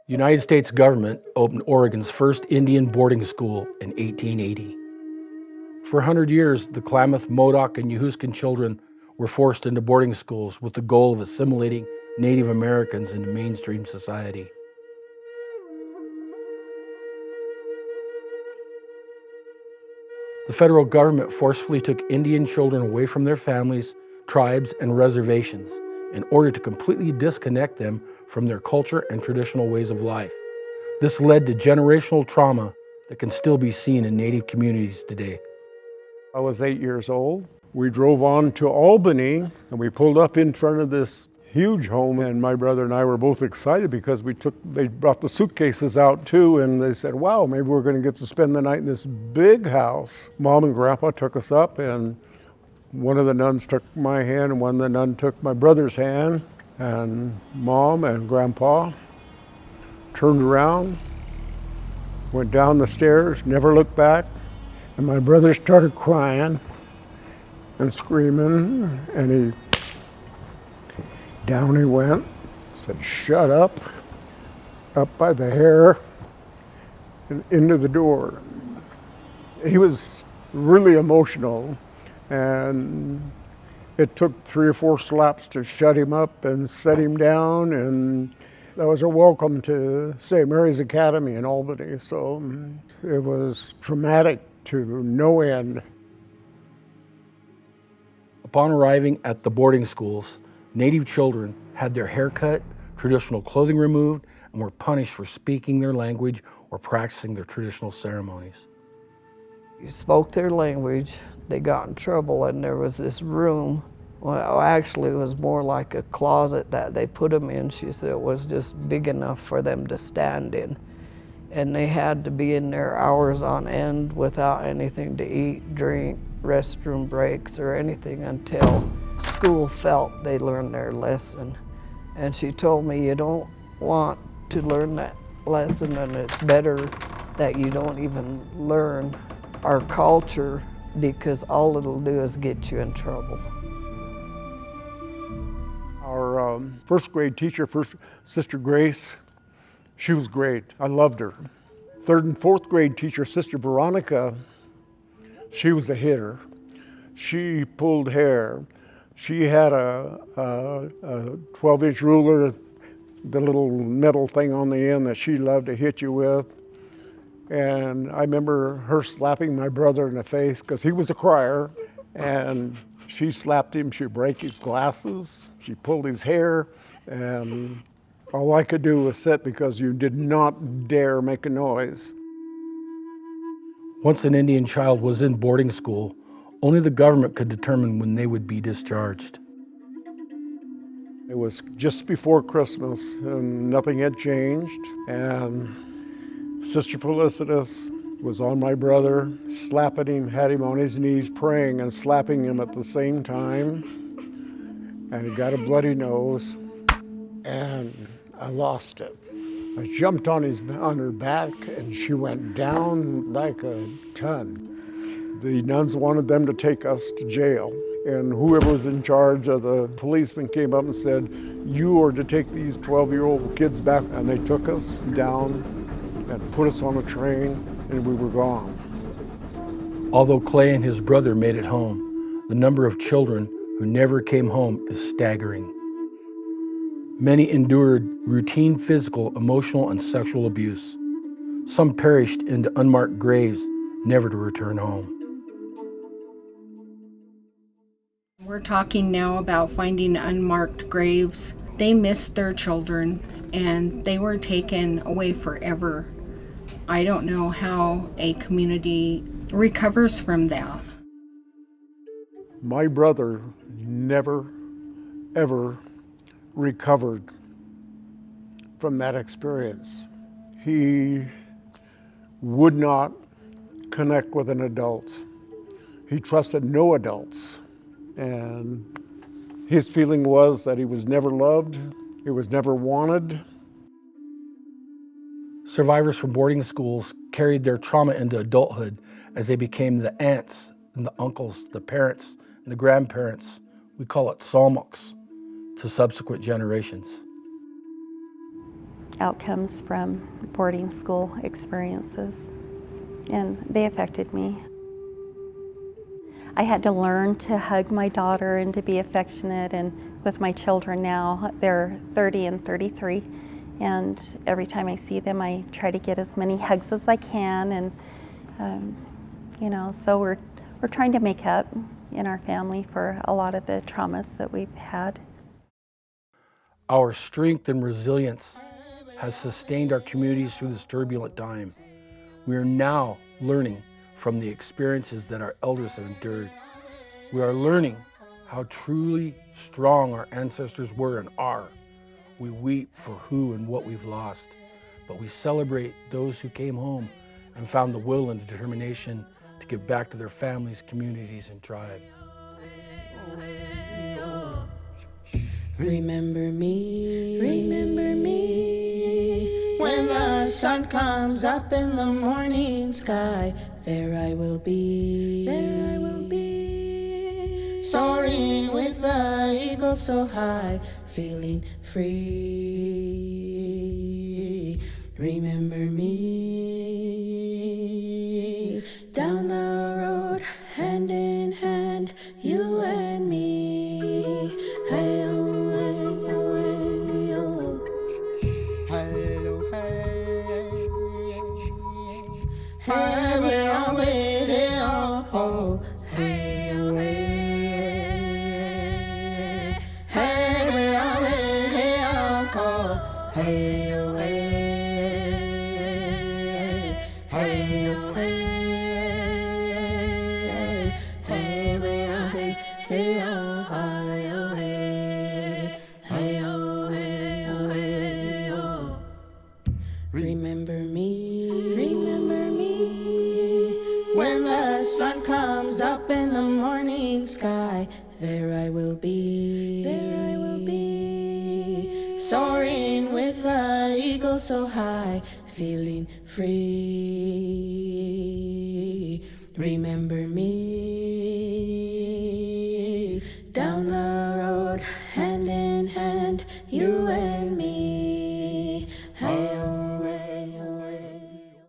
The United States government opened Oregon's first Indian boarding school in 1880. For 100 years, the Klamath, Modoc, and Wahoo children were forced into boarding schools with the goal of assimilating Native Americans into mainstream society. The federal government forcefully took Indian children away from their families, tribes, and reservations in order to completely disconnect them from their culture and traditional ways of life. This led to generational trauma that can still be seen in Native communities today. I was 8 years old. We drove on to Albany and we pulled up in front of this huge home, and my brother and I were both excited because they brought the suitcases out too, and they said, wow, maybe we're going to get to spend the night in this big house. Mom and Grandpa took us up, and one of the nuns took my hand and one of the nuns took my brother's hand, and Mom and Grandpa turned around, went down the stairs, never looked back, and my brother started crying and screaming, and down he went, said, shut up by the hair, and into the door. He was really emotional, and it took 3 or 4 slaps to shut him up and set him down, and that was a welcome to St. Mary's Academy in Albany, so it was traumatic to no end. Upon arriving at the boarding schools, Native children had their hair cut, traditional clothing removed, and were punished for speaking their language or practicing their traditional ceremonies. You spoke their language, they got in trouble, and there was this room. Well, actually, it was more like a closet that they put them in. She said it was just big enough for them to stand in. And they had to be in there hours on end without anything to eat, drink, restroom breaks, or anything until school felt they learned their lesson. And she told me, you don't want to learn that lesson, and it's better that you don't even learn our culture, because all it'll do is get you in trouble. Our first grade teacher, Sister Grace, she was great. I loved her. 3rd and 4th grade teacher, Sister Veronica, she was a hitter. She pulled hair. She had a 12-inch ruler, the little metal thing on the end that she loved to hit you with. And I remember her slapping my brother in the face because he was a crier, and she slapped him. She broke his glasses. She pulled his hair, and all I could do was sit because you did not dare make a noise. Once an Indian child was in boarding school, only the government could determine when they would be discharged. It was just before Christmas, and nothing had changed, and Sister Felicitas was on my brother, slapping him, had him on his knees, praying and slapping him at the same time, and he got a bloody nose, and I lost it. I jumped on her back, and she went down like a ton. The nuns wanted them to take us to jail, and whoever was in charge of the policeman came up and said, you are to take these 12-year-old kids back, and they took us down and put us on a train, and we were gone. Although Clay and his brother made it home, the number of children who never came home is staggering. Many endured routine physical, emotional, and sexual abuse. Some perished into unmarked graves, never to return home. We're talking now about finding unmarked graves. They missed their children, and they were taken away forever. I don't know how a community recovers from that. My brother never, ever recovered from that experience. He would not connect with an adult. He trusted no adults. And his feeling was that he was never loved, he was never wanted. Survivors from boarding schools carried their trauma into adulthood as they became the aunts and the uncles, the parents and the grandparents, we call it salmoks, to subsequent generations. outcomes from boarding school experiences, and they affected me. I had to learn to hug my daughter and to be affectionate, and with my children now, they're 30 and 33, and every time I see them, I try to get as many hugs as I can, and so we're trying to make up in our family for a lot of the traumas that we've had. Our strength and resilience has sustained our communities through this turbulent time. We are now learning from the experiences that our elders have endured. We are learning how truly strong our ancestors were and are. We weep for who and what we've lost, but we celebrate those who came home and found the will and determination to give back to their families, communities, and tribe. Remember me, when the sun comes up in the morning sky. There I will be, soaring with the eagle so high, feeling free. Remember me, down the road, hand in hand, you and me. Hey, oh, hey, oh, hey, oh. Hey, oh, hey. Hey, we are with it, oh. Hey, oh, hey. Hey, we are with it, oh. Hey, oh, hey. Hey, oh, hey. Hey, we are with it, oh, hi, oh, hey. Hey, oh, hey, oh, hey, oh. Remember me, when the sun comes up in the morning sky. There I will be, soaring with the eagle so high, feeling free. Remember me.